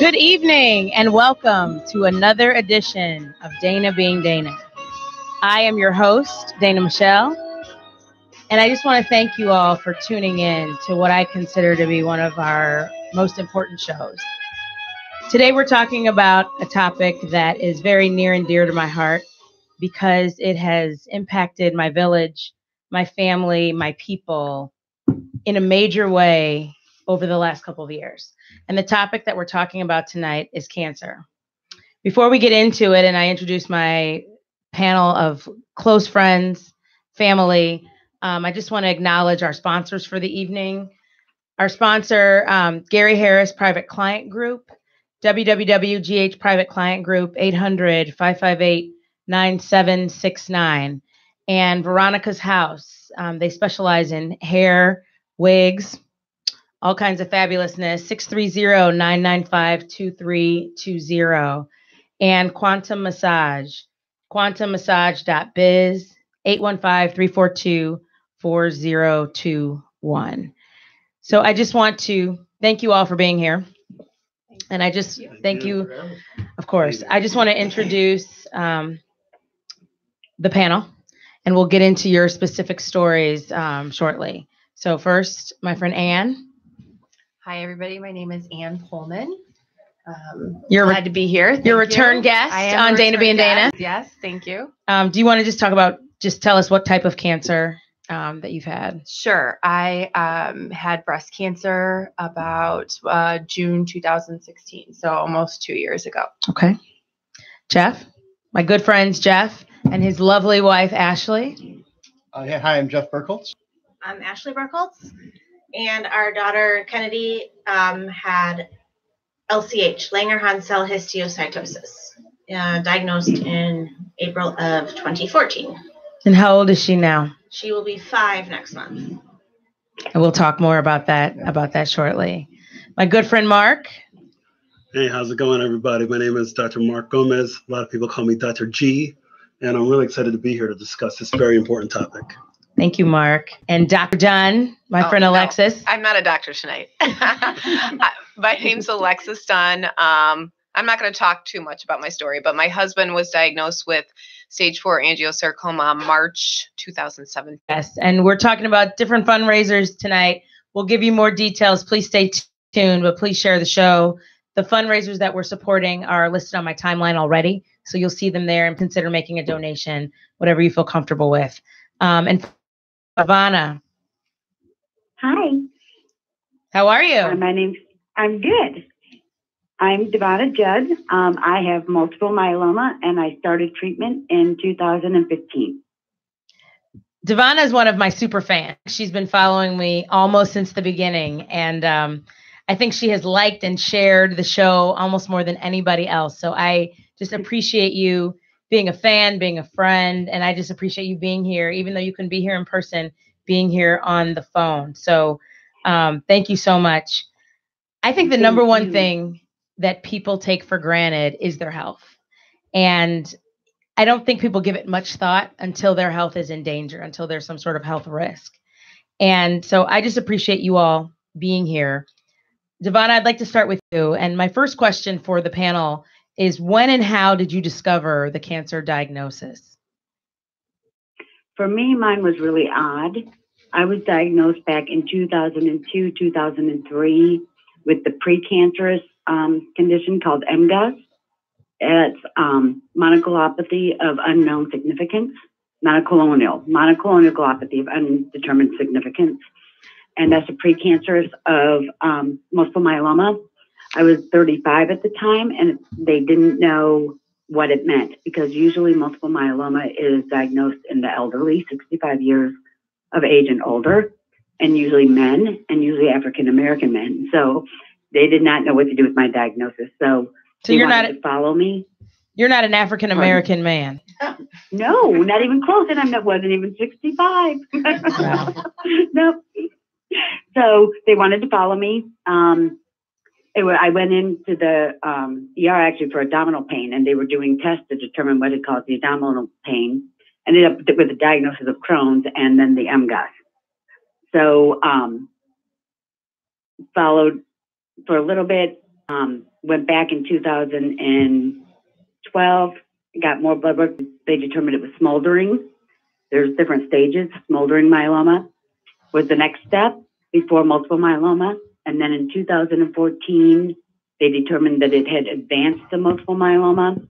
Good evening and welcome to another edition of Dana Being Dana. I am your host, Dana Michelle, and I just want to thank you all for tuning in to what I consider to be one of our most important shows. Today we're talking about a topic that is very near and dear to my heart because it has impacted my village, my family, my people in a major way over the last couple of years. And the topic that we're talking about tonight is cancer. Before we get into it and I introduce my panel of close friends, family, I just want to acknowledge our sponsors for the evening. Our sponsor, Gary Harris Private Client Group, www.GH Private Client Group, 800-558-9769. And Veronica's House. They specialize in hair, wigs, all kinds of fabulousness, 630-995-2320. And Quantum Massage, quantummassage.biz, 815-342-4021. So I just want to thank you all for being here. And I just thank you, of course. I just want to introduce the panel, and we'll get into your specific stories shortly. So first, my friend Ann. Hi, everybody. My name is Ann Pullman. You're glad to be here. You're a return guest on Dana Being Dana. Yes, thank you. Do you want to just tell us what type of cancer that you've had? Sure. I had breast cancer about June 2016, so almost 2 years ago. Okay. Jeff, my good friends Jeff and his lovely wife, Ashley. Hi, I'm Jeff Burkholz. I'm Ashley Burkholz, and our daughter Kennedy had LCH, Langerhans cell histiocytosis, diagnosed in April of 2014. And how old is she now? She will be 5 next month. And we'll talk more about that shortly. My good friend Mark. Hey, how's it going, everybody? My name is Dr. Mark Gomez. A lot of people call me Dr. G, and I'm really excited to be here to discuss this very important topic. Thank you, Mark. And Dr. Dunn, my friend Alexis. No, I'm not a doctor tonight. My name's Alexis Dunn. I'm not going to talk too much about my story, but my husband was diagnosed with stage 4 angiosarcoma March 2007. Yes, and we're talking about different fundraisers tonight. We'll give you more details. Please stay tuned, but please share the show. The fundraisers that we're supporting are listed on my timeline already, so you'll see them there and consider making a donation, whatever you feel comfortable with. And Ivana. Hi. How are you? I'm good. I'm Devonna Judd. I have multiple myeloma, and I started treatment in 2015. Devonna is one of my super fans. She's been following me almost since the beginning, and I think she has liked and shared the show almost more than anybody else. So I just appreciate you being a fan, being a friend, and I just appreciate you being here, even though you couldn't be here in person, being here on the phone. So thank you so much. I think the number one thing that people take for granted is their health. And I don't think people give it much thought until their health is in danger, until there's some sort of health risk. And so I just appreciate you all being here. Devonna, I'd like to start with you. And my first question for the panel is, when and how did you discover the cancer diagnosis? For me, mine was really odd. I was diagnosed back in 2002, 2003 with the precancerous condition called MGUS. It's monoculopathy of unknown significance, monocolonial glopathy of undetermined significance. And that's a precancerous of multiple myeloma. I was 35 at the time, and they didn't know what it meant because usually multiple myeloma is diagnosed in the elderly, 65 years of age and older, and usually men, and usually African-American men. So they did not know what to do with my diagnosis. So you're not to follow me. You're not an African-American man. No, not even close. And I wasn't even 65. Wow. Nope. So they wanted to follow me. I went into the ER actually for abdominal pain, and they were doing tests to determine what it caused the abdominal pain. Ended up with the diagnosis of Crohn's and then the MGUS. So followed for a little bit. Went back in 2012, got more blood work. They determined it was smoldering. There's different stages. Smoldering myeloma was the next step before multiple myeloma. And then in 2014, they determined that it had advanced to multiple myeloma.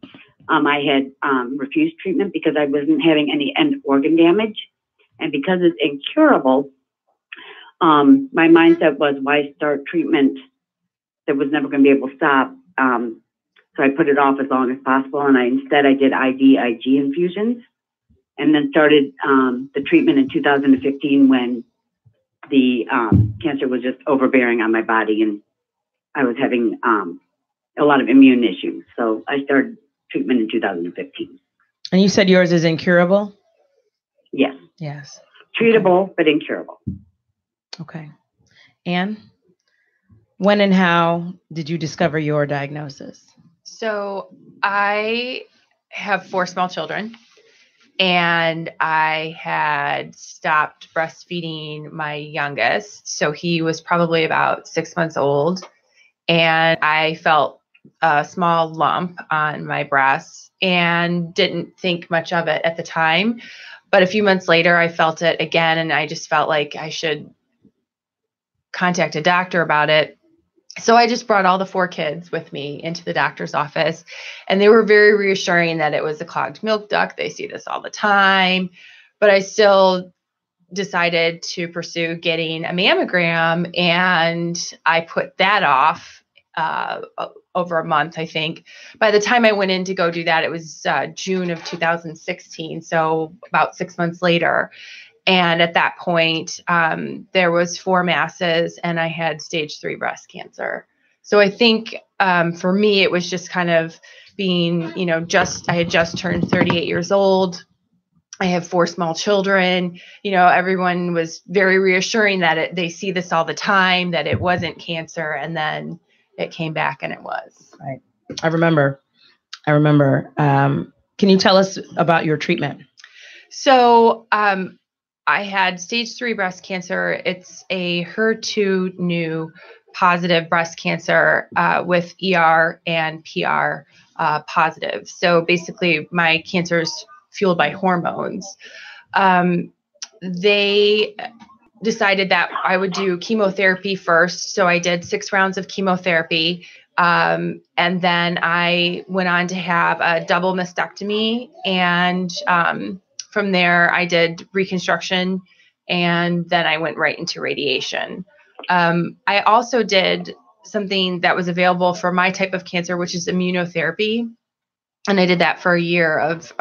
I had refused treatment because I wasn't having any end organ damage. And because it's incurable, my mindset was, why start treatment that was never going to be able to stop? So I put it off as long as possible. And instead I did IVIG infusions, and then started the treatment in 2015 when the cancer was just overbearing on my body, and I was having a lot of immune issues. So I started treatment in 2015. And you said yours is incurable? Yes. Yes. Treatable, but incurable. Okay. Anne, when and how did you discover your diagnosis? So I have 4 small children, and I had stopped breastfeeding my youngest. So he was probably about 6 months old, and I felt a small lump on my breast and didn't think much of it at the time. But a few months later, I felt it again, and I just felt like I should contact a doctor about it. So I just brought all the 4 kids with me into the doctor's office, and they were very reassuring that it was a clogged milk duct. They see this all the time, but I still decided to pursue getting a mammogram, and I put that off over a month, I think. By the time I went in to go do that, it was June of 2016, so about 6 months later. And at that point, there was 4 masses, and I had stage 3 breast cancer. So I think for me, it was just kind of being, I had just turned 38 years old. I have 4 small children. Everyone was very reassuring that they see this all the time, that it wasn't cancer. And then it came back and it was. Right. I remember. Can you tell us about your treatment? So, I had stage 3 breast cancer. It's a HER2 new positive breast cancer with ER and PR positive. So basically, my cancer is fueled by hormones. They decided that I would do chemotherapy first. So I did 6 rounds of chemotherapy. And then I went on to have a double mastectomy, and from there, I did reconstruction, and then I went right into radiation. I also did something that was available for my type of cancer, which is immunotherapy. And I did that for a year of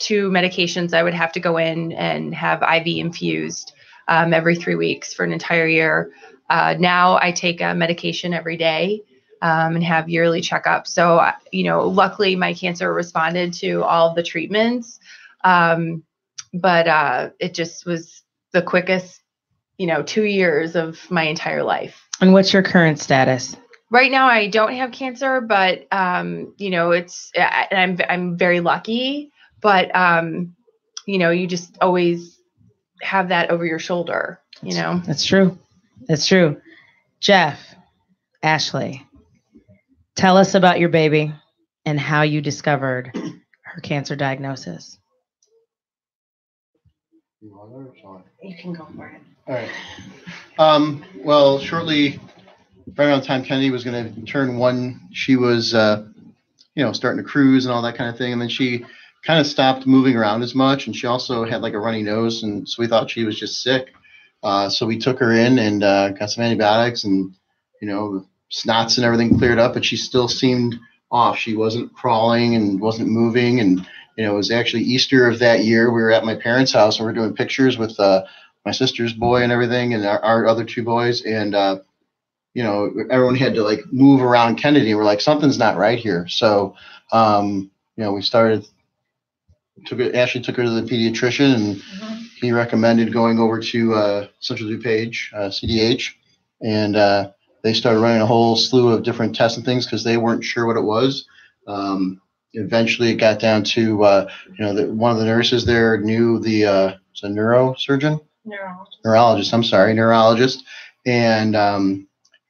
2 medications. I would have to go in and have IV infused every 3 weeks for an entire year. Now I take a medication every day and have yearly checkups. So, luckily my cancer responded to all of the treatments. But it just was the quickest, 2 years of my entire life. And what's your current status? Right now, I don't have cancer, but it's, and I'm very lucky. But you just always have that over your shoulder. That's true. That's true. Jeff, Ashley, tell us about your baby and how you discovered her cancer diagnosis. You can go for it. All right. Well, shortly, right around the time Kennedy was going to turn 1, she was, starting to cruise and all that kind of thing. And then she kind of stopped moving around as much. And she also had like a runny nose. And so we thought she was just sick. So we took her in and got some antibiotics, and, snots and everything cleared up, but she still seemed off. She wasn't crawling and wasn't moving. And, it was actually Easter of that year. We were at my parents' house, and we were doing pictures with my sister's boy and everything, and our other 2 boys. And, everyone had to like move around Kennedy. We're like, something's not right here. So, we started, Ashley took her to the pediatrician, and he recommended going over to Central DuPage, CDH. And they started running a whole slew of different tests and things because they weren't sure what it was. Eventually, it got down to, one of the nurses there knew it's a neurologist. And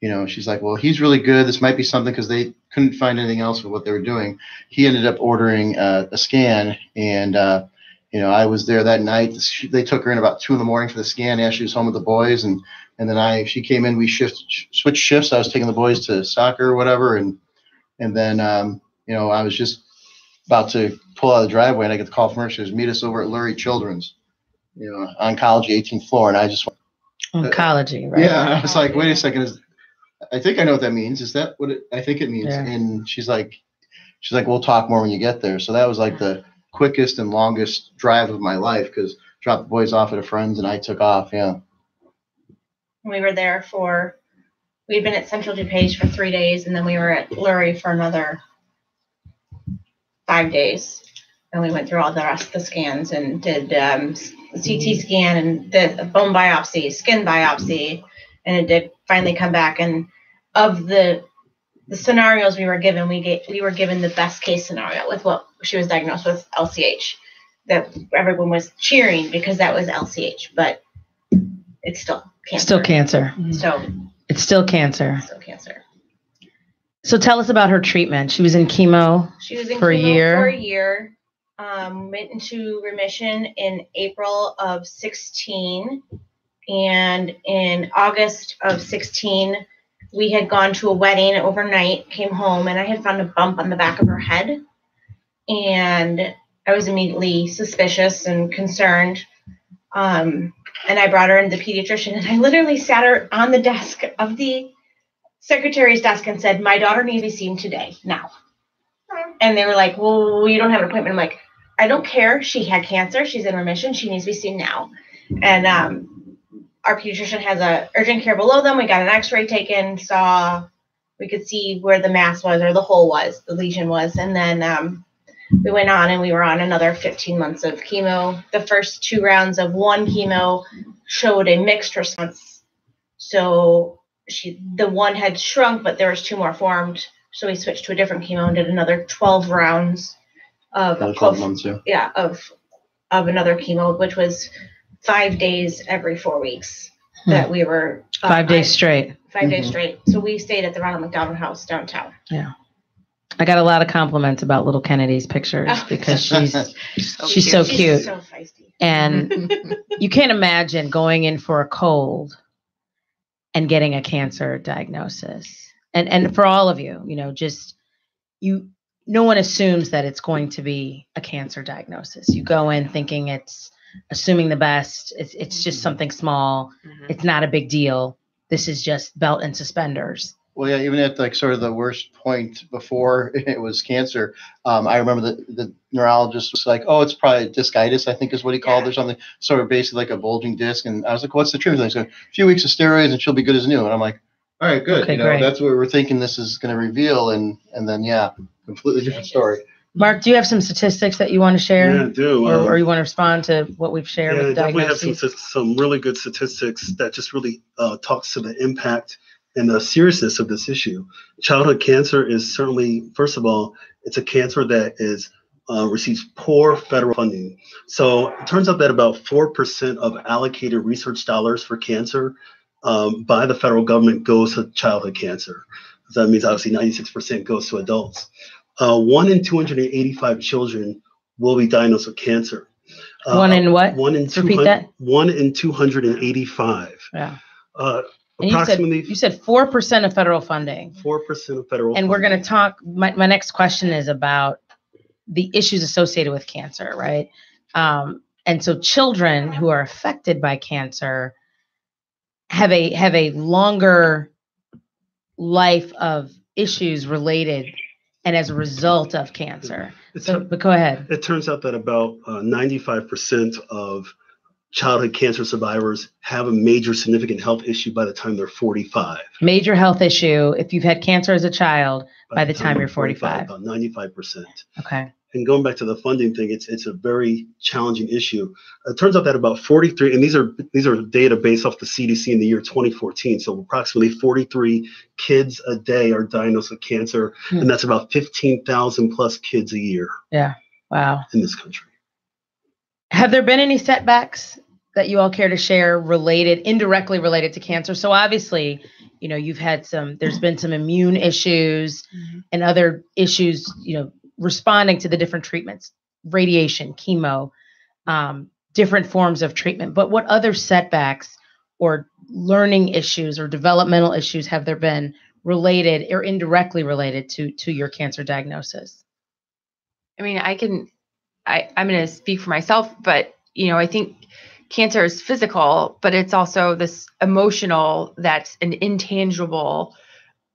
she's like, well, he's really good. This might be something, because they couldn't find anything else with what they were doing. He ended up ordering a scan, and I was there that night. They took her in about 2 a.m. for the scan. She was home with the boys, and then she came in. We switched shifts. I was taking the boys to soccer or whatever, and then I was just about to pull out of the driveway, and I get the call from her. She says, meet us over at Lurie Children's, oncology, 18th floor. And I just oncology, right? Yeah, I was like, wait a second. I think I know what that means. Is that what I think it means? Yeah. And she's like, we'll talk more when you get there. So that was like the quickest and longest drive of my life, because dropped the boys off at a friend's and I took off. Yeah. We were there we'd been at Central DuPage for 3 days, and then we were at Lurie for another 5 days. And we went through all the rest of the scans and did CT scan and did a bone biopsy, skin biopsy, and it did finally come back. And of the scenarios we were given, we were given the best case scenario with what she was diagnosed with, LCH. That everyone was cheering because that was LCH, but it's still cancer. Still cancer. So it's still cancer. Still cancer. So tell us about her treatment. She was in chemo. She was in for chemo a year. For a year. Went into remission in April of 16, and in August of 16, we had gone to a wedding overnight, came home, and I had found a bump on the back of her head, and I was immediately suspicious and concerned, and I brought her in to the pediatrician, and I literally sat her on the desk of the secretary's desk and said, my daughter needs to be seen today, now. And they were like, well, you don't have an appointment. I'm like, I don't care. She had cancer. She's in remission. She needs to be seen now. And our pediatrician has a urgent care below them. We got an x-ray taken, we could see where the mass was, or the hole was, the lesion was. And then we went on, and we were on another 15 months of chemo. The first 2 rounds of one chemo showed a mixed response. So the one had shrunk, but there was 2 more formed. So we switched to a different chemo and did another 12 rounds of 12 months, yeah. of another chemo, which was 5 days every 4 weeks that we were 5 days straight. 5 days straight. So we stayed at the Ronald McDonald House downtown. Yeah. I got a lot of compliments about little Kennedy's pictures because she's so cute. She's so feisty. And you can't imagine going in for a cold and getting a cancer diagnosis. And for all of you, no one assumes that it's going to be a cancer diagnosis. You go in thinking it's assuming the best. It's just something small. Mm-hmm. It's not a big deal. This is just belt and suspenders. Well, yeah, even at like sort of the worst point before it was cancer, I remember the neurologist was like, oh, it's probably discitis, I think is what he called it, or something, sort of basically like a bulging disc. And I was like, what's the treatment? He's like, a few weeks of steroids and she'll be good as new. And I'm like, all right, good. Okay, great. That's what we're thinking this is going to reveal. And then, yeah, completely different story. Mark, do you have some statistics that you want to share? Yeah, I do. Or you want to respond to what we've shared with definitely diagnoses? have some really good statistics that just really talks to the impact and the seriousness of this issue. Childhood cancer is certainly, first of all, it's a cancer that receives poor federal funding. So it turns out that about 4% of allocated research dollars for cancer by the federal government goes to childhood cancer. So that means obviously 96% goes to adults. 1 in 285 children will be diagnosed with cancer. One in what? Repeat that. 1 in 285. Yeah. Approximately. You said 4% of federal funding. 4% of federal. And we're going to talk. My next question is about the issues associated with cancer, right? And so children who are affected by cancer have a longer life of issues related and as a result of cancer. But go ahead. It turns out that about 95% of childhood cancer survivors have a major significant health issue by the time they're 45. Major health issue if you've had cancer as a child by the time you're 45. About 95%. Okay. And going back to the funding thing, it's a very challenging issue. It turns out that about 43, and these are data based off the CDC in the year 2014. So approximately 43 kids a day are diagnosed with cancer, and that's about 15,000 plus kids a year. Yeah. Wow. In this country. Have there been any setbacks that you all care to share indirectly related to cancer? So obviously, you've had there's been some immune issues and other issues, responding to the different treatments, radiation, chemo, different forms of treatment. But what other setbacks or learning issues or developmental issues have there been related or indirectly related to your cancer diagnosis? I mean, I'm going to speak for myself, but, I think cancer is physical, but it's also this emotional, that's an intangible,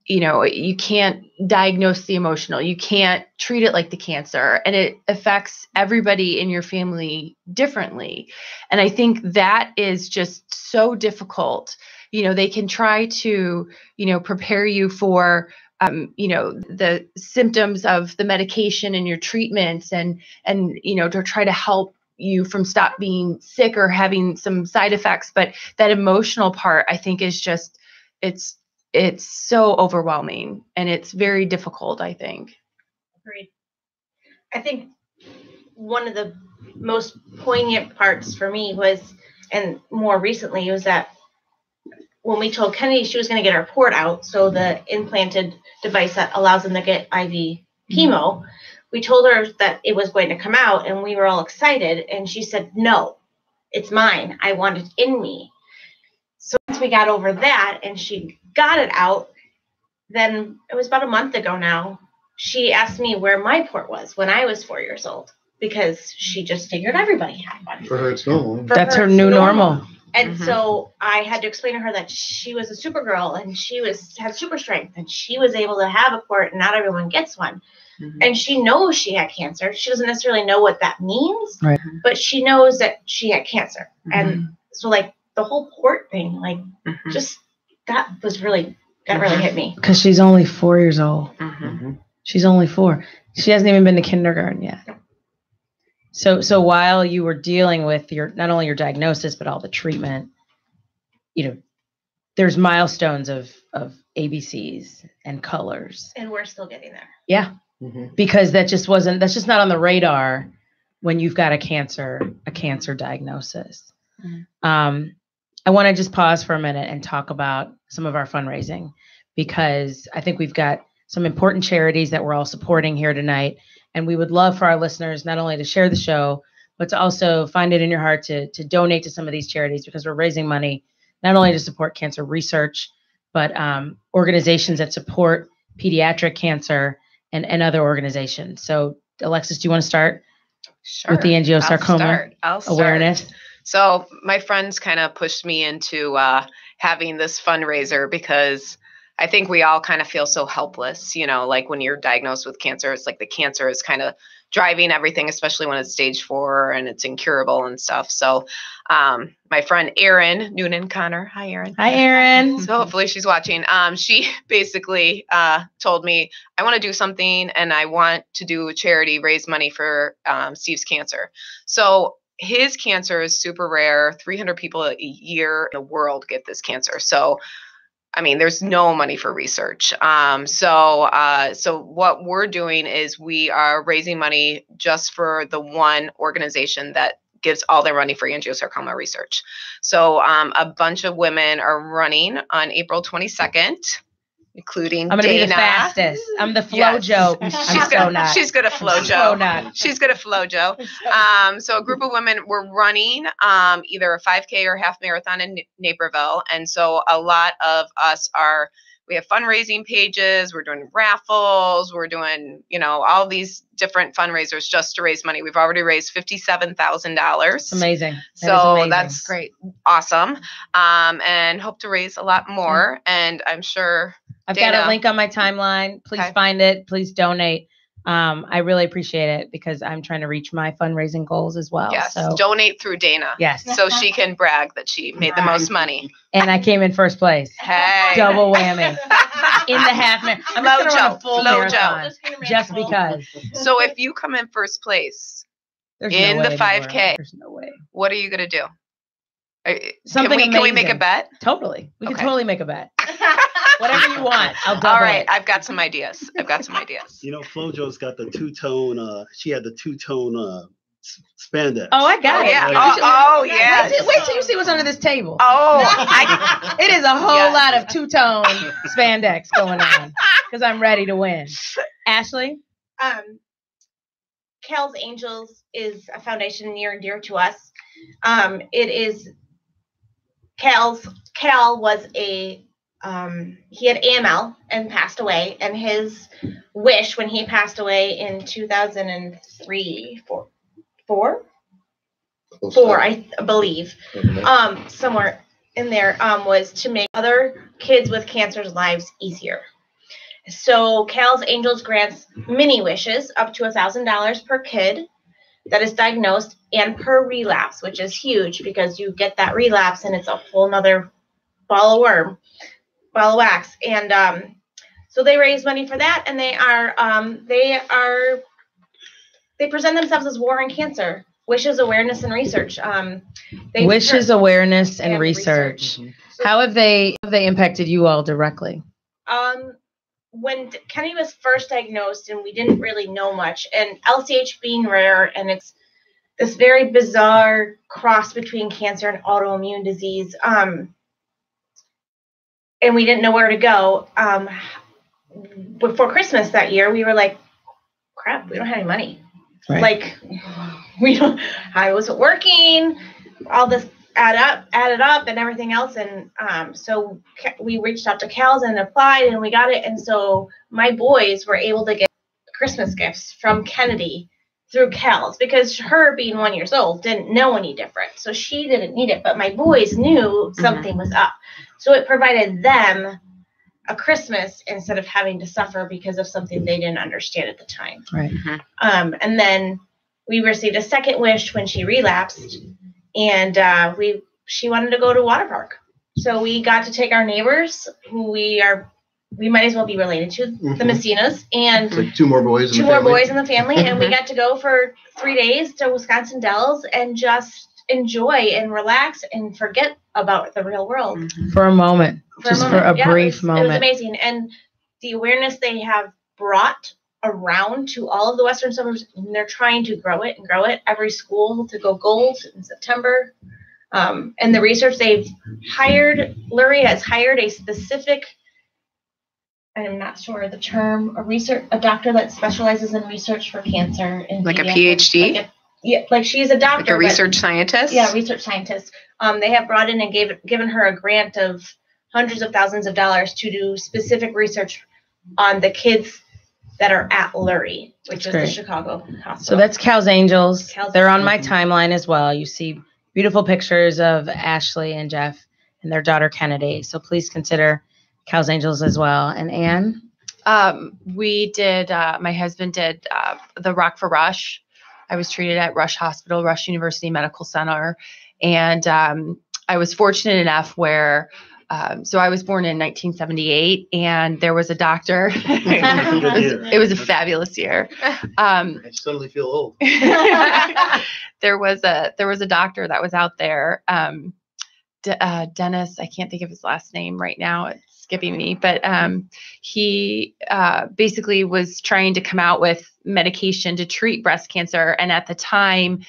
you can't diagnose the emotional. You can't treat it like the cancer, and it affects everybody in your family differently. And I think that is just so difficult. They can try to, prepare you for, the symptoms of the medication and your treatments and, to try to help you from stop being sick or having some side effects. But that emotional part, I think, is just, it's so overwhelming, and it's very difficult, I think. Agreed. I think one of the most poignant parts for me was, and more recently, was that when we told Kennedy she was going to get her port out, so the implanted device that allows them to get IV chemo, we told her that it was going to come out, and we were all excited. And she said, "No, it's mine. I want it in me." So once we got over that and she got it out, then it was about a month ago now, she asked me where my port was when I was 4 years old, because she just figured everybody had one. For her, it's normal. That's her new normal. And so I had to explain to her that she was a supergirl, and she had super strength, and she was able to have a port, and not everyone gets one. And she knows she had cancer. She doesn't necessarily know what that means, right, but she knows that she had cancer. And so, like, the whole port thing, like, just that really hit me. Because she's only 4 years old. She's only 4. She hasn't even been to kindergarten yet. So while you were dealing with not only your diagnosis, but all the treatment, there's milestones of ABCs and colors. And we're still getting there. Yeah. Because that's just not on the radar when you've got a cancer diagnosis. I want to just pause for a minute and talk about some of our fundraising, because I think we've got some important charities that we're all supporting here tonight. And we would love for our listeners not only to share the show, but to also find it in your heart to donate to some of these charities, because we're raising money not only to support cancer research, but organizations that support pediatric cancer and other organizations. So, Alexis, do you want to start with the angiosarcoma awareness? So my friends kind of pushed me into having this fundraiser, because I think we all kind of feel so helpless, like when you're diagnosed with cancer, it's like the cancer is kind of driving everything, especially when it's stage 4 and it's incurable and stuff. So my friend Erin Noonan Connor, hi Erin. Hi Erin. So hopefully she's watching. She basically told me, I want to do something, and I want to do a charity, raise money for Steve's cancer. So his cancer is super rare. 300 people a year in the world get this cancer. So I mean, there's no money for research. So what we're doing is we are raising money just for the one organization that gives all their money for angiosarcoma research. So a bunch of women are running on April 22nd, including Dana. I'm going to be the fastest. I'm the FloJo. She's good at FloJo. She's good at FloJo. So a group of women were running either a 5K or half marathon in Naperville. And so a lot of us we have fundraising pages. We're doing raffles. We're doing, all these different fundraisers just to raise money. We've already raised $57,000. Amazing. That's great. Awesome. And hope to raise a lot more. And I'm sure I've got a link on my timeline. Please find it. Please donate. I really appreciate it, because I'm trying to reach my fundraising goals as well. Yes. So donate through Dana. Yes. So she can brag that she made the most money. And I came in first place. Hey. Double whammy. In the half marathon. I'm just going to run a full marathon just because. So if you come in first place in the 5K, there's no way. What are you going to do? Can we make a bet? Totally. We can totally make a bet. Whatever you want, I'll double All right, it. I've got some ideas. FloJo's got the two-tone. She had the two-tone spandex. Oh, I got it. Yeah. Yeah. Yeah. Wait till you see what's under this table. Oh, It is a whole Yes. lot of two-tone spandex going on because I'm ready to win. Ashley? Cal's Angels is a foundation near and dear to us. It is Cal was he had AML and passed away, and his wish when he passed away in 2003, four, I believe, somewhere in there, was to make other kids with cancer's lives easier. So Cal's Angels grants mini wishes up to $1,000 per kid that is diagnosed and per relapse, which is huge because you get that relapse and it's a whole nother ball of wax. And so they raise money for that, and they present themselves as War on Cancer, Wishes, Awareness, and Research. Wishes, Awareness, and Research. How have they impacted you all directly? When Kenny was first diagnosed, and we didn't really know much, and LCH being rare, and it's this very bizarre cross between cancer and autoimmune disease, and we didn't know where to go. Before Christmas that year, we were like, crap, we don't have any money. Right. Like, I wasn't working, all this added up and everything else. And so we reached out to Cal's and applied, and we got it. And so my boys were able to get Christmas gifts from Kennedy through Cal's, because her being 1 year old didn't know any different. So she didn't need it, but my boys knew something was up. So it provided them a Christmas instead of having to suffer because of something they didn't understand at the time. Right. And then we received a second wish when she relapsed, and she wanted to go to water park. So we got to take our neighbors, who we might as well be related to, the Messinas, and It's like two more boys in the family. And we got to go for 3 days to Wisconsin Dells and just enjoy and relax and forget about the real world. For a moment. For a brief moment. It was amazing. And the awareness they have brought around to all of the Western suburbs, and they're trying to grow it. Every school to go gold in September. And the research Lurie has hired a specific, I'm not sure the term, a doctor that specializes in research for cancer. like a PhD? Like she's a doctor. Like a research scientist? Yeah, research scientist. They have brought in and given her a grant of hundreds of thousands of dollars to do specific research on the kids that are at Lurie, which is the Chicago hospital. So that's Cal's Angels. They're on my Angels. timeline as well. You see beautiful pictures of Ashley and Jeff and their daughter Kennedy. So please consider Cal's Angels as well. And Anne? We did, my husband did the Rock for Rush. I was treated at Rush Hospital, Rush University Medical Center. And I was fortunate enough where, so I was born in 1978, and there was a doctor. It was a fabulous year. I suddenly feel old. There was a doctor that was out there, Dennis. I can't think of his last name right now. It's skipping me, but he basically was trying to come out with medication to treat breast cancer, and at the time,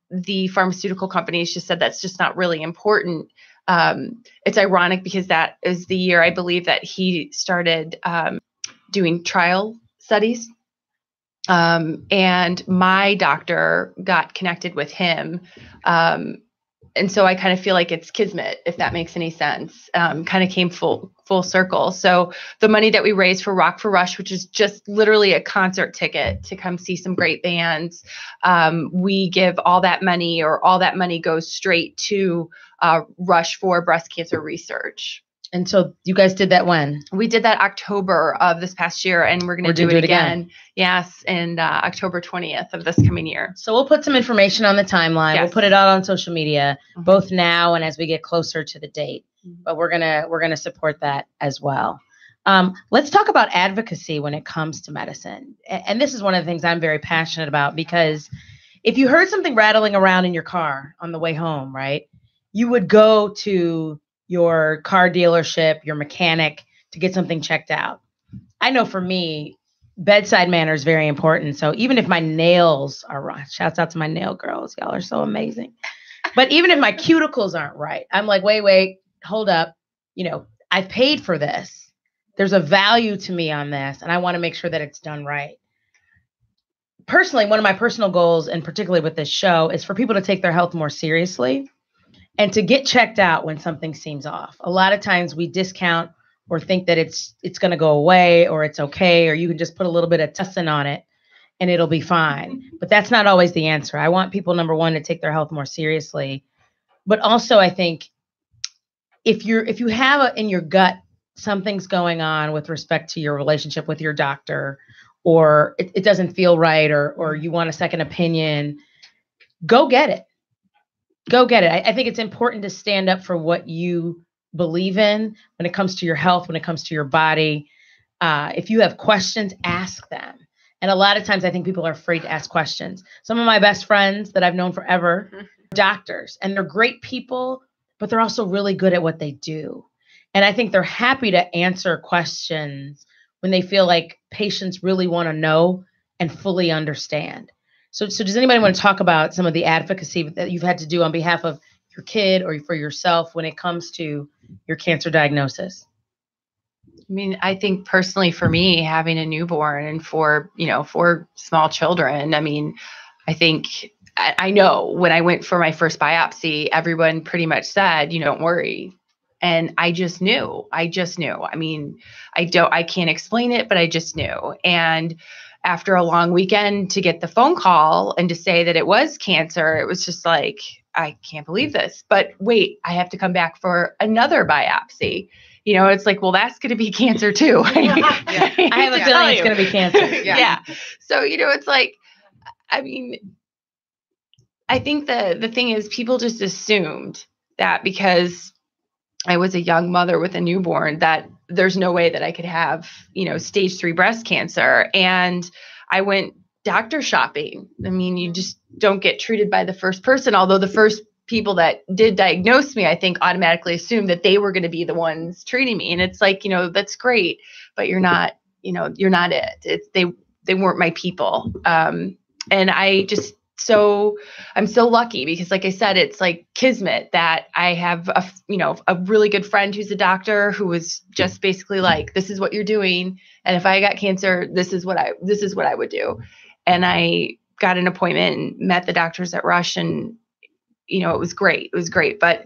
the pharmaceutical companies just said that's just not really important. It's ironic because that is the year I believe that he started doing trial studies. And my doctor got connected with him. And so I kind of feel like it's kismet, if that makes any sense. Kind of came full circle. So the money that we raised for Rock for Rush, which is just literally a concert ticket to come see some great bands, we give all that money, or all that money goes straight to Rush for breast cancer research. And so you guys did that when? We did that October of this past year, and we're going to do it again. Yes, in October 20th of this coming year. So we'll put some information on the timeline. Yes. We'll put it out on social media, both now and as we get closer to the date. But we're gonna support that as well. Let's talk about advocacy when it comes to medicine. And this is one of the things I'm very passionate about, because if you heard something rattling around in your car on the way home, right, you would go to your car dealership, your mechanic, to get something checked out. I know for me, bedside manner is very important. So even if my nails are wrong, shouts out to my nail girls. Y'all are so amazing. But even if my cuticles aren't right, I'm like, wait, hold up. I've paid for this. There's a value to me on this, and I want to make sure that it's done right. Personally, one of my personal goals, and particularly with this show, is for people to take their health more seriously and to get checked out when something seems off. A lot of times we discount or think that it's going to go away, or it's okay, or you can just put a little bit of tussin on it and it'll be fine. But that's not always the answer. I want people, number one, to take their health more seriously. But also, I think if you have in your gut something's going on with respect to your relationship with your doctor, or it doesn't feel right, or you want a second opinion, go get it. Go get it. I think it's important to stand up for what you believe in when it comes to your health, when it comes to your body. If you have questions, ask them. And a lot of times I think people are afraid to ask questions. Some of my best friends that I've known forever are doctors, and they're great people, but they're also really good at what they do. And I think they're happy to answer questions when they feel like patients really want to know and fully understand. So does anybody want to talk about some of the advocacy that you've had to do on behalf of your kid or for yourself when it comes to your cancer diagnosis? I mean, I think personally for me, having a newborn and for small children, I mean, I think I know when I went for my first biopsy, everyone pretty much said, don't worry. And I just knew. I mean, I can't explain it, but I just knew. And after a long weekend, to get the phone call and to say that it was cancer, it was just like, I can't believe this. But wait, I have to come back for another biopsy. It's like, well, that's going to be cancer too. I have a feeling it's going to be cancer. Yeah. So, it's like, I mean, I think the thing is people just assumed that because I was a young mother with a newborn that there's no way that I could have, stage 3 breast cancer. And I went doctor shopping. I mean, you just don't get treated by the first person, although the first people that did diagnose me, I think automatically assumed that they were going to be the ones treating me. And it's like, that's great, but you're not it. They weren't my people. And I'm so lucky because, like I said, it's like kismet that I have a really good friend who's a doctor who was just basically like, this is what you're doing. And if I got cancer, this is what I would do. And I got an appointment and met the doctors at Rush, and, it was great. It was great. But,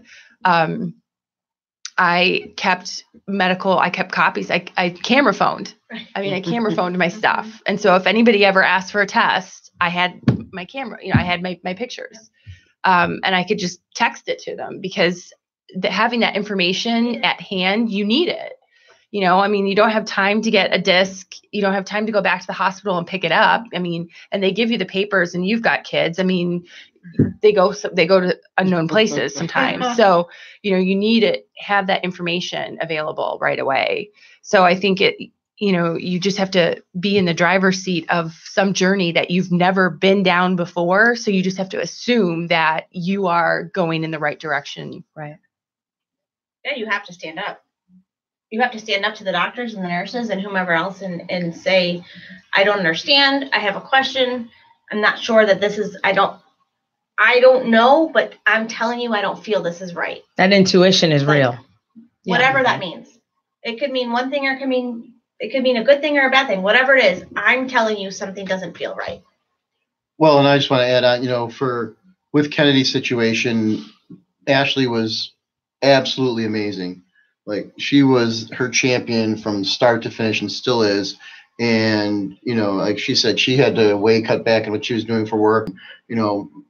I kept copies. I camera phoned. I camera phoned my stuff. And so if anybody ever asked for a test, I had my camera, I had my pictures. And I could just text it to them because having that information at hand, you need it. You don't have time to get a disc. You don't have time to go back to the hospital and pick it up. And they give you the papers and you've got kids. They go to unknown places sometimes. So, you need to have that information available right away. So I think you just have to be in the driver's seat of some journey that you've never been down before. So you just have to assume that you are going in the right direction. Right. Yeah, you have to stand up. You have to stand up to the doctors and the nurses and whomever else and say, I don't understand. I have a question. I'm not sure that this is, I don't know, but I'm telling you, I don't feel this is right. That intuition is real. Whatever that means. It could mean one thing or it could mean a good thing or a bad thing. Whatever it is, I'm telling you something doesn't feel right. Well, and I just want to add on, with Kennedy's situation, Ashley was absolutely amazing. Like, she was her champion from start to finish and still is. And, like she said, she had to cut back on what she was doing for work.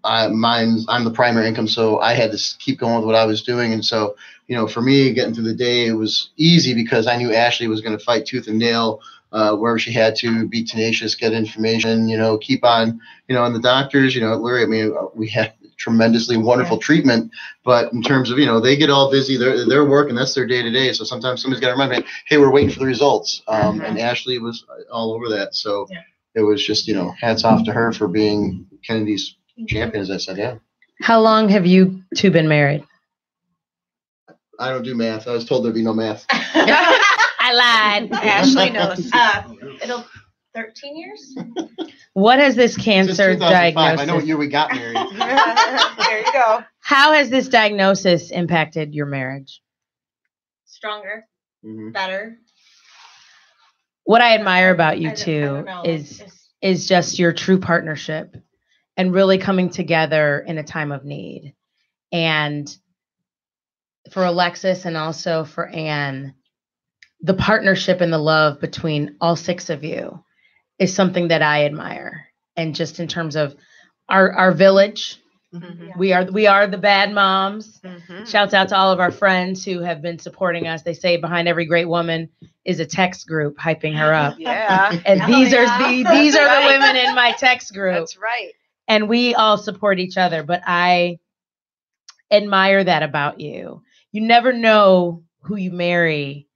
I'm the primary income, so I had to keep going with what I was doing. And so, for me, getting through the day, it was easy because I knew Ashley was going to fight tooth and nail wherever she had to, be tenacious, get information, keep on, and the doctors, Larry, we had tremendously wonderful treatment, but in terms of, they get all busy, they're working, that's their day to day. So sometimes somebody's got to remind me, hey, we're waiting for the results. And Ashley was all over that. So it was just, hats off to her for being Kennedy's champion, as I said. Yeah. How long have you two been married? I don't do math. I was told there'd be no math. I lied. Ashley knows. It'll 13 years. What has this Since cancer 2005. diagnosis? I know what year we got married. There you go. How has this diagnosis impacted your marriage? Stronger, Mhm. better. What I admire about I you don't two know, is just your true partnership and really coming together in a time of need. And for Alexis and also for Anne, the partnership and the love between all six of you is something that I admire. And just in terms of our village, Mhm. we are the bad moms. Mhm. Shouts out to all of our friends who have been supporting us. They say behind every great woman is a text group hyping her up. Yeah, And these are the right. women in my text group. that's right. And we all support each other. But I admire that about you. You never know who you marry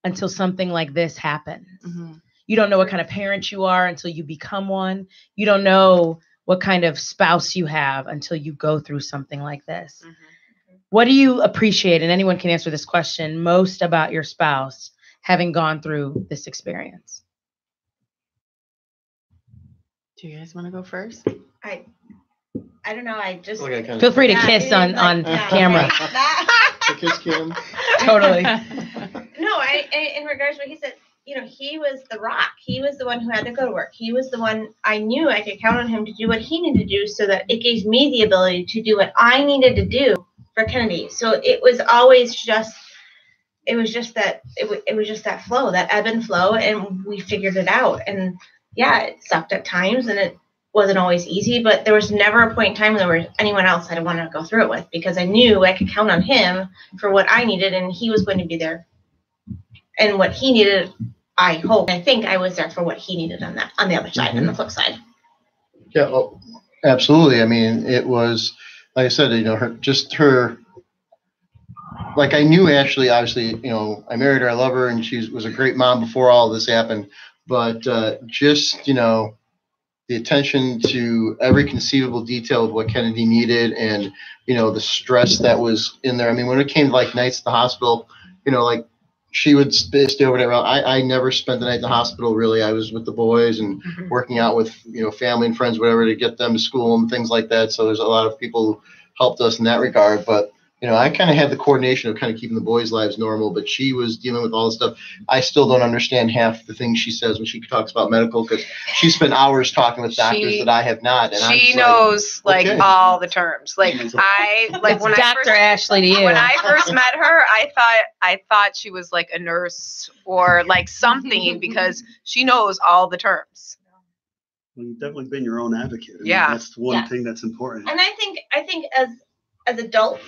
until something like this happens. Mhm. You don't know what kind of parent you are until you become one. You don't know what kind of spouse you have until you go through something like this. Mhm. What do you appreciate, and anyone can answer this question, most about your spouse having gone through this experience? Do you guys want to go first? I don't know. I just Okay, kind Feel of. free to Yeah, kiss it on is like that. camera. The kiss cam. Totally. No, in regards to what he said, he was the rock. He was the one who had to go to work. He was the one I knew I could count on him to do what he needed to do, so that it gave me the ability to do what I needed to do for Kennedy. So it was always just, it was just that flow, that ebb and flow, and we figured it out. And yeah, it sucked at times, and it wasn't always easy, but there was never a point in time where there was anyone else I'd want to go through it with, because I knew I could count on him for what I needed, and he was going to be there. And what he needed, I think I was there for what he needed on the other side, on the flip side. Yeah, well, absolutely. I mean, it was, like I said, her, like I knew Ashley, obviously, I married her, I love her, and she was a great mom before all this happened. But just, the attention to every conceivable detail of what Kennedy needed, and, the stress that was in there. I mean, when it came to like nights at the hospital, like she would stay over there. I never spent the night in the hospital, really. I was with the boys and working out with, family and friends, whatever, to get them to school and things like that. So there's a lot of people who helped us in that regard. But, I kind of had the coordination of kind of keeping the boys' lives normal, but she was dealing with all this stuff. I still don't understand half the things she says when she talks about medical, because she spent hours talking with doctors that I have not. And she knows okay. all the terms. Like when Dr. Ashley to you. When I first met her, I thought she was like a nurse or like something, because she knows all the terms. Well, you've definitely been your own advocate. I mean, Yeah. that's one thing that's important. And I think as adults,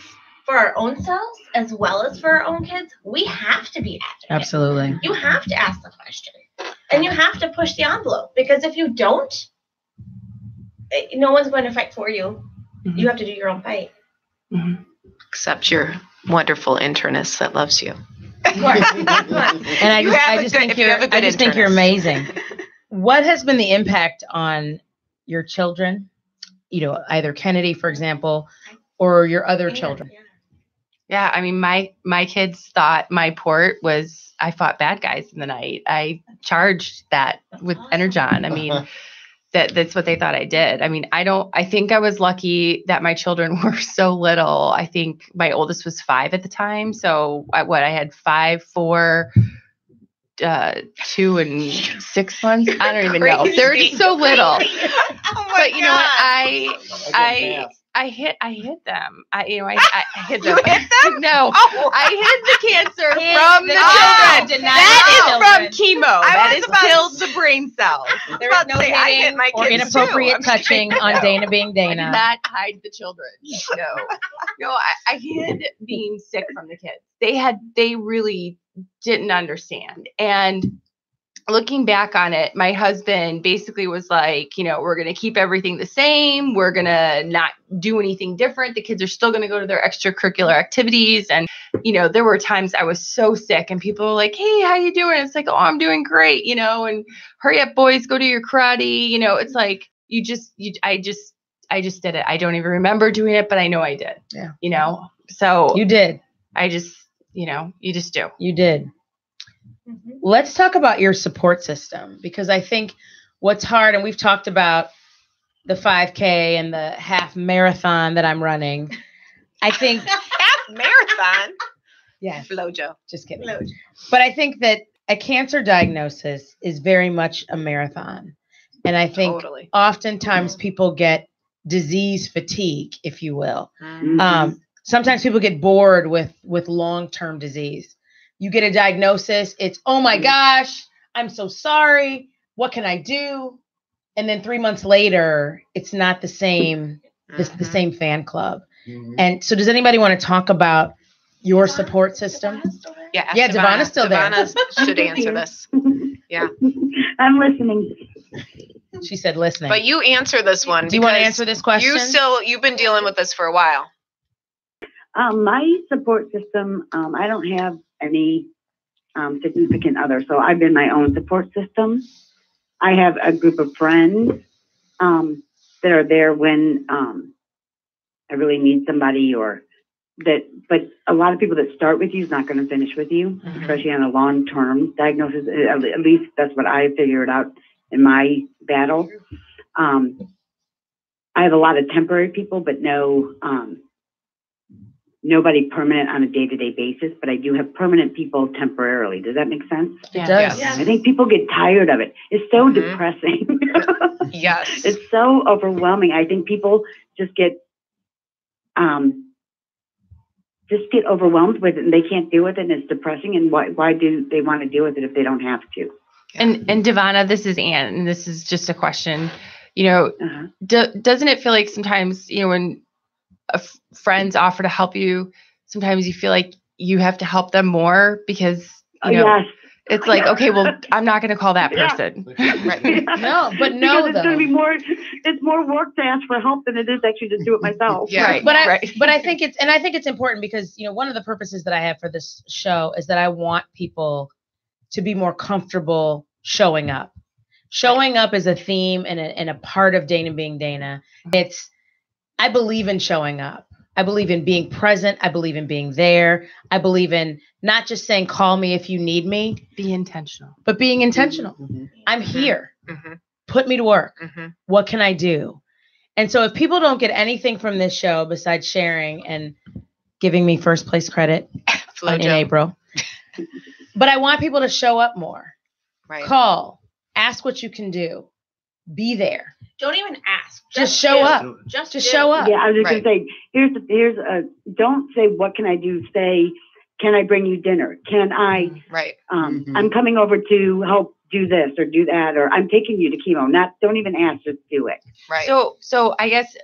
for our own selves as well as for our own kids, we have to be advocates. Absolutely. You have to ask the question, and you have to push the envelope, because if you don't, no one's going to fight for you. Mm-hmm. You have to do your own fight. Mm-hmm. Except your wonderful internist that loves you. And I just think you're amazing. What has been the impact on your children? Either Kennedy, for example, or your other children? Yeah, I mean, my kids thought my port was I fought bad guys in the night. I charged that with Energon. I mean, that's what they thought I did. I mean, I think I was lucky that my children were so little. I think my oldest was 5 at the time. So I had 5, 4, 2 and 6 months. I don't even know. They're just so little. But you know what? I hid them. I hid them. You hid them? No, I hid the cancer from the children. That is from chemo. That is killed the brain cells. There is no hitting or inappropriate touching on Dana being Dana. I did not hide the children. No, I hid being sick from the kids. They really didn't understand. And looking back on it, my husband basically was like, we're going to keep everything the same. We're going to not do anything different. The kids are still going to go to their extracurricular activities. And, there were times I was so sick and people were like, hey, how you doing? It's like, oh, I'm doing great, and hurry up, boys, go do your karate. It's like, I just did it. I don't even remember doing it, but I know I did. Yeah. So you did. I just, you just do. You did. Mm-hmm. Let's talk about your support system, because I think what's hard, and we've talked about the 5K and the half marathon that I'm running. I think Half marathon. yes, Flojo. just kidding. But I think that a cancer diagnosis is very much a marathon. And I think Totally. oftentimes people get disease fatigue, if you will. Mhm. Sometimes people get bored with long-term disease. You get a diagnosis, it's, oh my gosh, I'm so sorry. What can I do? And then 3 months later, it's not the same, the same fan club. Mhm. And so does anybody want to talk about your support system? Yeah, Yeah, Devonna's still there. Devonna should answer this. Yeah. I'm listening. She said listening. But you answer this one. Do you want to because answer this question? You've been dealing with this for a while. My support system, I don't have any significant other, so I've been my own support system. I have a group of friends that are there when I really need somebody, or that. But a lot of people that start with you is not going to finish with you, especially on a long-term diagnosis. At least that's what I figured out in my battle. I have a lot of temporary people, but nobody permanent on a day-to-day basis, but I do have permanent people temporarily. Does that make sense? It does. Yes. I think people get tired of it. It's so depressing. Yes. It's so overwhelming. I think people just get overwhelmed with it, and they can't deal with it, and it's depressing. And why do they want to deal with it if they don't have to? And Devonna, this is Ann, and this is just a question. You know, doesn't it feel like sometimes, you know, when friends offer to help you, sometimes you feel like you have to help them more because, you know, yes. it's like, okay, well, I'm not going to call that person. Right. No, but no, because it's going to be more. It's more work to ask for help than it is actually just do it myself. Yeah. Right. But I think it's important because, you know, one of the purposes that I have for this show is that I want people to be more comfortable showing up. Showing up is a theme and a part of Dana being Dana. I believe in showing up. I believe in being present. I believe in being there. I believe in not just saying, call me if you need me. Be intentional. But being intentional. Mhm. I'm here. Mm-hmm. Put me to work. Mm-hmm. What can I do? And so if people don't get anything from this show besides sharing and giving me first place credit in April, but I want people to show up more. Right. Call. Ask what you can do. Be there. Don't even ask. Just show do. up. Just show up. Yeah, I was just going to say, don't say, what can I do? Say, can I bring you dinner? Can I, Right. I'm coming over to help do this or do that, or I'm taking you to chemo. Don't even ask, just do it. Right. So I guess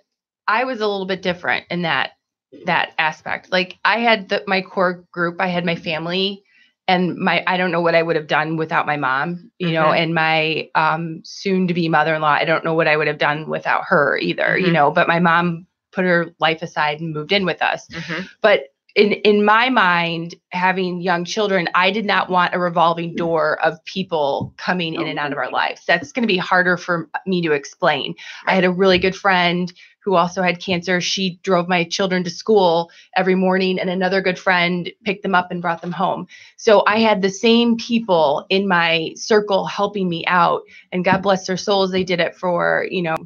I was a little bit different in that aspect. Like I had my core group, I had my family, and I don't know what I would have done without my mom, you know, and my soon to be mother-in-law. I don't know what I would have done without her either, you know, but my mom put her life aside and moved in with us. But in my mind, having young children, I did not want a revolving door of people coming in and out of our lives. That's going to be harder for me to explain. I had a really good friend who also had cancer. She drove my children to school every morning, and another good friend picked them up and brought them home. So I had the same people in my circle helping me out, and God bless their souls. They did it for, you know,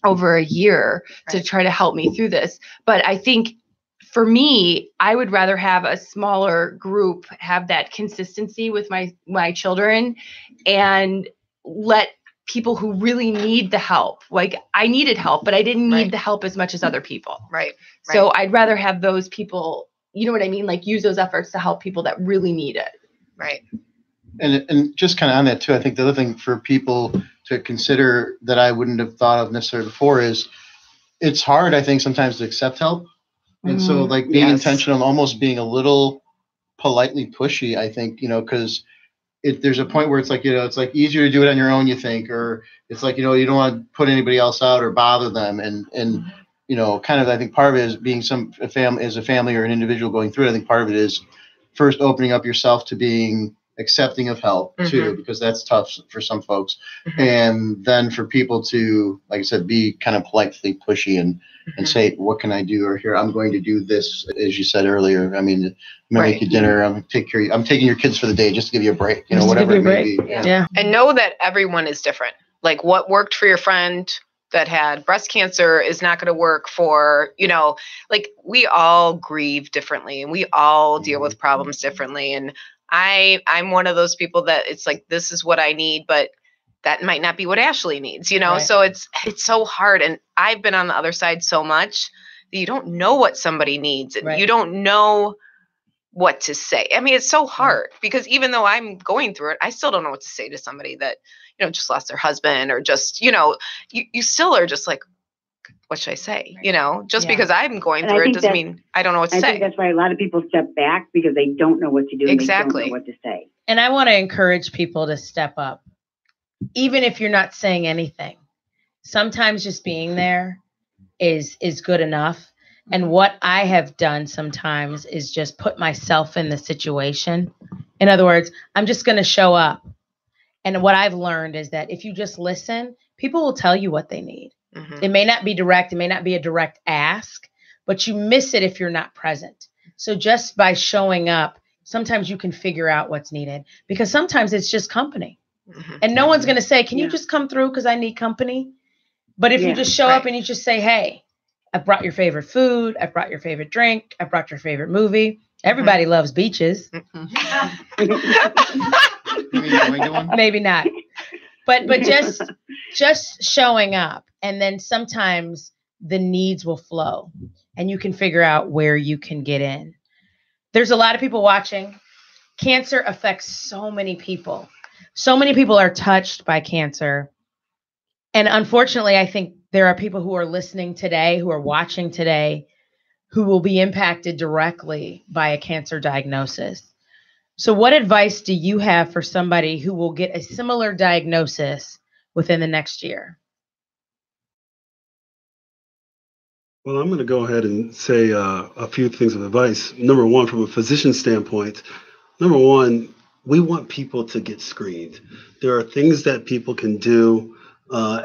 over a year to try to help me through this. But I think for me, I would rather have a smaller group have that consistency with my children and let people who really need the help. Like I needed help, but I didn't need the help as much as other people. Right. So I'd rather have those people, you know what I mean? Like use those efforts to help people that really need it. Right. And just kind of on that too, I think the other thing for people to consider that I wouldn't have thought of necessarily before is it's hard, I think, sometimes to accept help. And so like being intentional, almost being a little politely pushy, I think, you know, because there's a point where it's like, you know, it's like easier to do it on your own, you think, or it's like, you know, you don't want to put anybody else out or bother them. And you know, kind of, I think part of it is being a family or an individual going through it. I think part of it is first opening up yourself to being accepting of help too, because that's tough for some folks. And then for people to, like I said, be kind of politely pushy and say, what can I do? Or here, I'm going to do this, as you said earlier. I mean, I'm going to make you dinner. I'm taking your kids for the day just to give you a break, you know, whatever it may be. Yeah. And know that everyone is different. Like what worked for your friend that had breast cancer is not going to work for, like we all grieve differently and we all deal with problems differently. And I'm one of those people that it's like, this is what I need, but that might not be what Ashley needs, Right. So it's so hard. And I've been on the other side so much that you don't know what somebody needs. And Right. you don't know what to say. I mean, it's so hard because even though I'm going through it, I still don't know what to say to somebody that, just lost their husband or just, you still are just like, what should I say? Just because I'm going through it doesn't mean I don't know what to say. I think that's why a lot of people step back because they don't know what to do. Exactly. And they don't know what to say. And I want to encourage people to step up, even if you're not saying anything. Sometimes just being there is good enough. And what I have done sometimes is just put myself in the situation. In other words, I'm just going to show up. And what I've learned is that if you just listen, people will tell you what they need. Mm-hmm. It may not be direct. It may not be a direct ask, but you miss it if you're not present. So just by showing up, sometimes you can figure out what's needed because sometimes it's just company. Mm-hmm. And no one's going to say, can you just come through because I need company? But if you just show up and you just say, hey, I brought your favorite food. I brought your favorite drink. I brought your favorite movie. Everybody loves beaches. Maybe not. But just showing up. And then sometimes the needs will flow and you can figure out where you can get in. There's a lot of people watching. Cancer affects so many people. So many people are touched by cancer. And unfortunately, I think there are people who are listening today, who are watching today, who will be impacted directly by a cancer diagnosis. So what advice do you have for somebody who will get a similar diagnosis within the next year? Well, I'm going to go ahead and say a few things of advice. Number one, from a physician standpoint, we want people to get screened. There are things that people can do.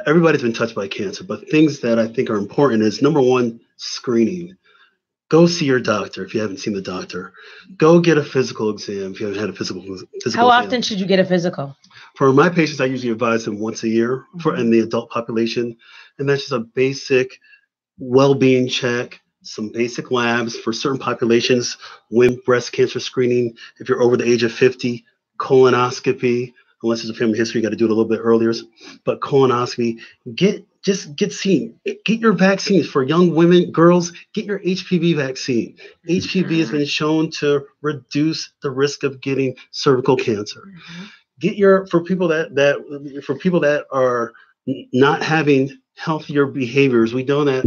Everybody's been touched by cancer, but things that I think are important is, number one, screening. Go see your doctor if you haven't seen the doctor. Go get a physical exam if you haven't had a physical How exam. often should you get a physical? For my patients, I usually advise them once a year in the adult population. And that's just a basic well-being check, some basic labs for certain populations, breast cancer screening. If you're over the age of 50, colonoscopy, unless there's a family history, you got to do it a little bit earlier. But colonoscopy, get seen. Get your vaccines for young women, girls. Get your HPV vaccine. HPV has been shown to reduce the risk of getting cervical cancer. For people that are not having healthier behaviors, we know that,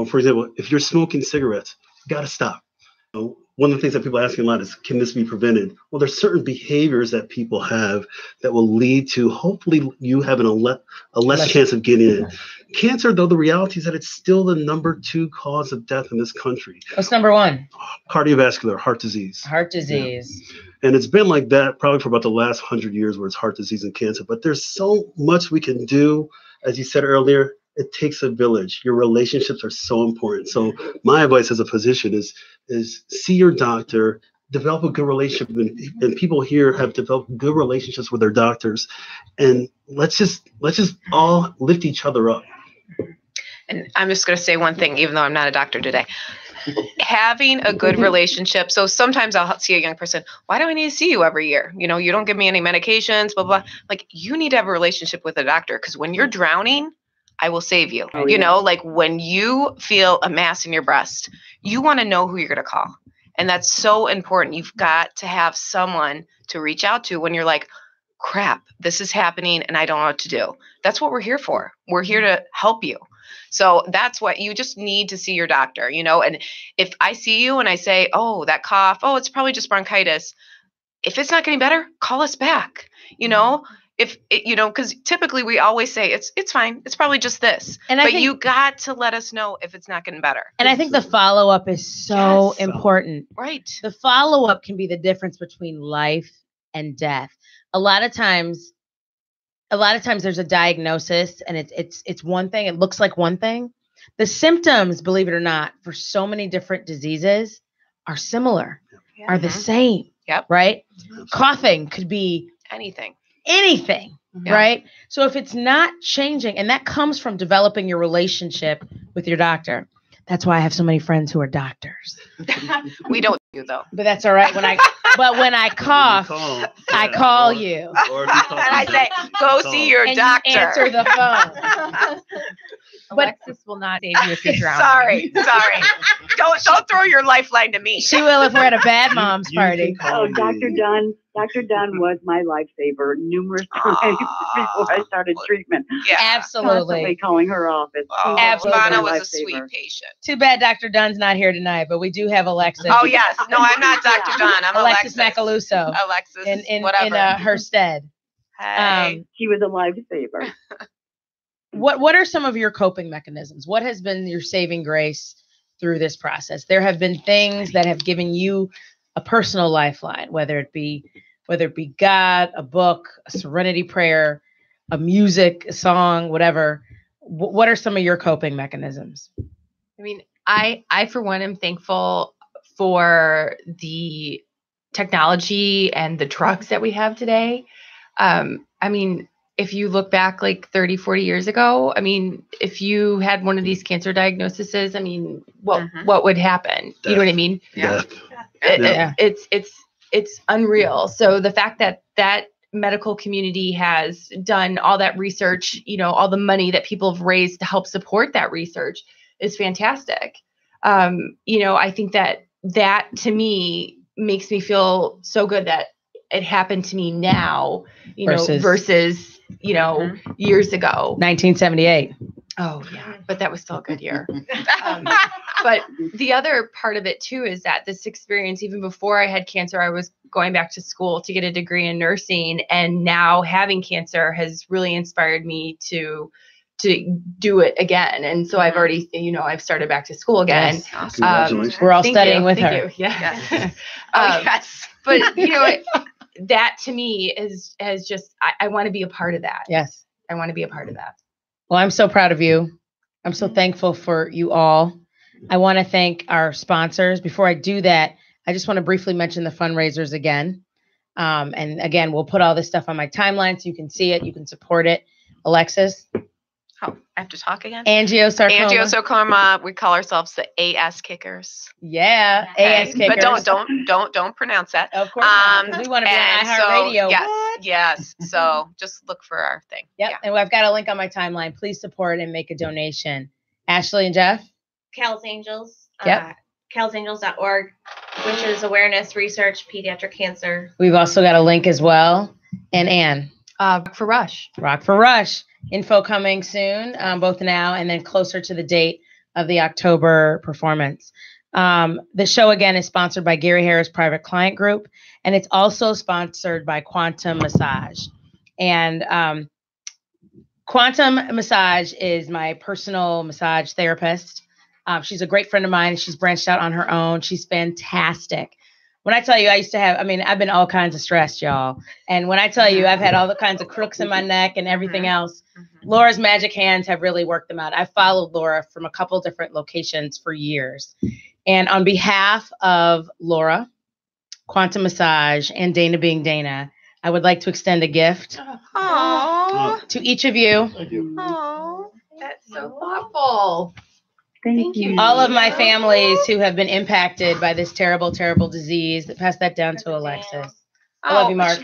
for example, if you're smoking cigarettes, you got to stop. One of the things that people ask me a lot is, can this be prevented? Well, there's certain behaviors that people have that will lead to, hopefully, you having a less chance of getting it. Cancer, though, the reality is that it's still the number 2 cause of death in this country. What's number 1? Cardiovascular, heart disease. Heart disease. Yeah. And it's been like that probably for about the last 100 years, where it's heart disease and cancer. But there's so much we can do. As you said earlier, it takes a village. Your relationships are so important. So my advice as a physician is see your doctor, develop a good relationship. And people here have developed good relationships with their doctors. And let's just all lift each other up. And I'm just going to say one thing, even though I'm not a doctor today. Having a good relationship. So sometimes I'll see a young person, why do I need to see you every year? You don't give me any medications, blah, blah. Like, you need to have a relationship with a doctor, because when you're drowning, I will save you. Like when you feel a mass in your breast, you want to know who you're going to call. And that's so important. You've got to have someone to reach out to when you're like, crap, this is happening and I don't know what to do. That's what we're here for. We're here to help you. So that's what you just need to see your doctor, and if I see you and I say, oh, that cough, oh, it's probably just bronchitis. If it's not getting better, call us back, if it, because typically we always say it's fine. It's probably just this, but you got to let us know if it's not getting better. And I think the follow-up is so important. Right. The follow-up can be the difference between life and death. A lot of times there's a diagnosis and it's one thing. It looks like one thing. The symptoms, believe it or not, for so many different diseases are similar, are the same. Yep. Right? Coughing could be anything. Yeah. right? So if it's not changing, and that comes from developing your relationship with your doctor. That's why I have so many friends who are doctors. We don't do though. But that's all right. When I cough, I call you. And I say, go see your And doctor. you answer the phone. Alexis will not save you if you're drowning. Sorry. Don't throw your lifeline to me. She will if we're at a bad mom's party. Oh, Dr. Dunn was my lifesaver numerous times before I started treatment. Yeah. Absolutely. Constantly calling her office. Oh, Absolutely. Ivana was a Lifesaver. sweet patient. Too bad Dr. Dunn's not here tonight, but we do have Alexis. Oh yes. No, I'm not Dr. Dunn. I'm Alexis Alexis. Macaluso Alexis. in whatever. her stead. Hey. She was a lifesaver. What are some of your coping mechanisms? What has been your saving grace through this process? There have been things that have given you a personal lifeline, whether it be God, a book, a serenity prayer, a music, a song, whatever. What are some of your coping mechanisms? I mean, I for one am thankful for the technology and the drugs that we have today. I mean, if you look back like 30, 40 years ago, I mean, if you had one of these cancer diagnoses, I mean, what would happen? You know what I mean? Yeah. It's unreal. So the fact that medical community has done all that research, all the money that people have raised to help support that research is fantastic. I think that to me makes me feel so good that it happened to me now, versus years ago. 1978. Oh yeah, but that was still a good year. But the other part of it too is that this experience, even before I had cancer, I was going back to school to get a degree in nursing, and now having cancer has really inspired me to do it again. And so I've already, I've started back to school again. Yes. Awesome. Congratulations. We're all studying with her. You. Yeah. Yes. Yes. But that to me is just, I want to be a part of that. Yes. I want to be a part of that. Well, I'm so proud of you. I'm so thankful for you all. I want to thank our sponsors. Before I do that, I just want to briefly mention the fundraisers again. And again, we'll put all this stuff on my timeline so you can see it. You can support it. Alexis? Oh, I have to talk again? Angiosarcoma. Angiosarcoma. We call ourselves the AS kickers. Yeah, Okay? AS kickers. But don't pronounce that. Of course not, 'cause we want to be on iHeartRadio. Yes. So just look for our thing. Yep. Yeah. And I've got a link on my timeline. Please support and make a donation. Ashley and Jeff? Cal's Angels. Yep. CalsAngels.org, which is awareness, research, pediatric cancer. We've also got a link as well. And Ann? For Rush. Rock for Rush. Info coming soon, both now and then closer to the date of the October performance. The show, again, is sponsored by Gary Harris Private Client Group, and it's also sponsored by Quantum Massage. And Quantum Massage is my personal massage therapist. She's a great friend of mine. She's branched out on her own. She's fantastic. When I tell you, I've been all kinds of stressed, y'all. And when I tell you, I've had all the kinds of crooks in my neck and everything else. Laura's magic hands have really worked them out. I followed Laura from a couple different locations for years. And on behalf of Laura, Quantum Massage, and Dana being Dana, I would like to extend a gift to each of you. Thank you. Oh, That's so thoughtful. Thank you. All of my families who have been impacted by this terrible, terrible disease. Pass that down to Alexis. I love you, Mark.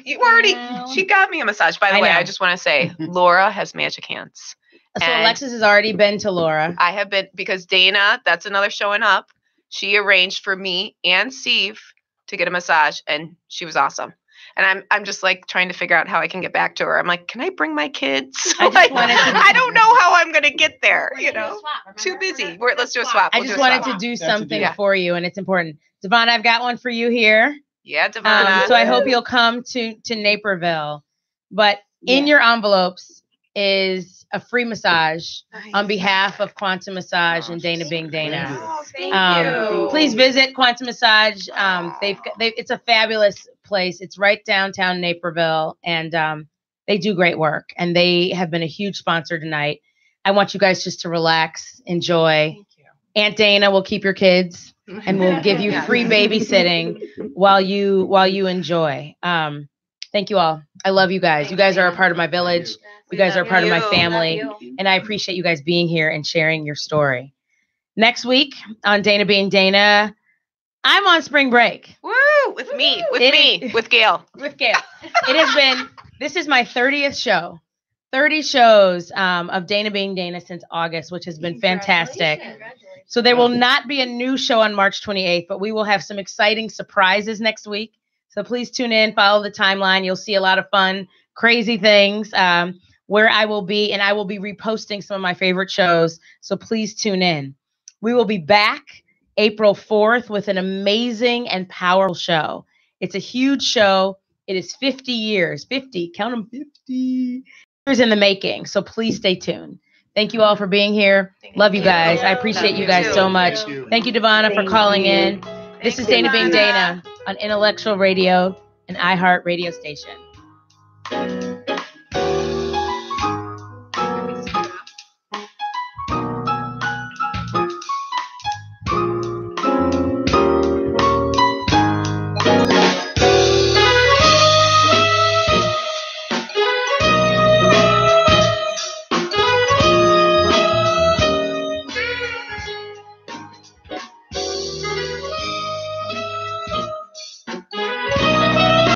She got me a massage. By the way, know. I just want to say, Laura has magic hands. So And Alexis has already been to Laura. I have been, because Dana, that's another showing up. She arranged for me and Steve to get a massage, and she was awesome. And I'm just like trying to figure out how I can get back to her. I'm like, can I bring my kids? I just wanted to- I don't know how I'm gonna get there. We're gonna do a swap, Too remember? busy. Let's do a swap. I We'll just do a wanted swap. to do That's a something deal. for you, and it's important. Devon, I've got one for you here. Yeah, Devonna. So I hope you'll come to Naperville. But in your envelopes is a free massage on behalf of Quantum Massage and Dana being Dana. Oh, thank you. Please visit Quantum Massage. It's a fabulous place. It's right downtown Naperville, and they do great work. And they have been a huge sponsor tonight. I want you guys just to relax, enjoy. Thank you. Aunt Dana will keep your kids, and we'll give you free babysitting while you enjoy. Thank you all. I love you guys. You guys are a part of my village. You guys are a part of my family. And I appreciate you guys being here and sharing your story. Next week on Dana Being Dana, I'm on spring break. Woo! With Gail. With Gail. This is my 30th show. 30 shows of Dana Being Dana since August, which has been fantastic. So there will not be a new show on March 28th, but we will have some exciting surprises next week. So please tune in, follow the timeline. You'll see a lot of fun, crazy things where I will be, and I will be reposting some of my favorite shows. So please tune in. We will be back April 4th with an amazing and powerful show. It's a huge show. It is 50 years, 50, count them, 50 years in the making. So please stay tuned. Thank you all for being here. Love you guys. I appreciate you guys so much. Thank you, Devonna, for calling in. This is Dana Being Dana on Intellectual Radio, an iHeart radio station.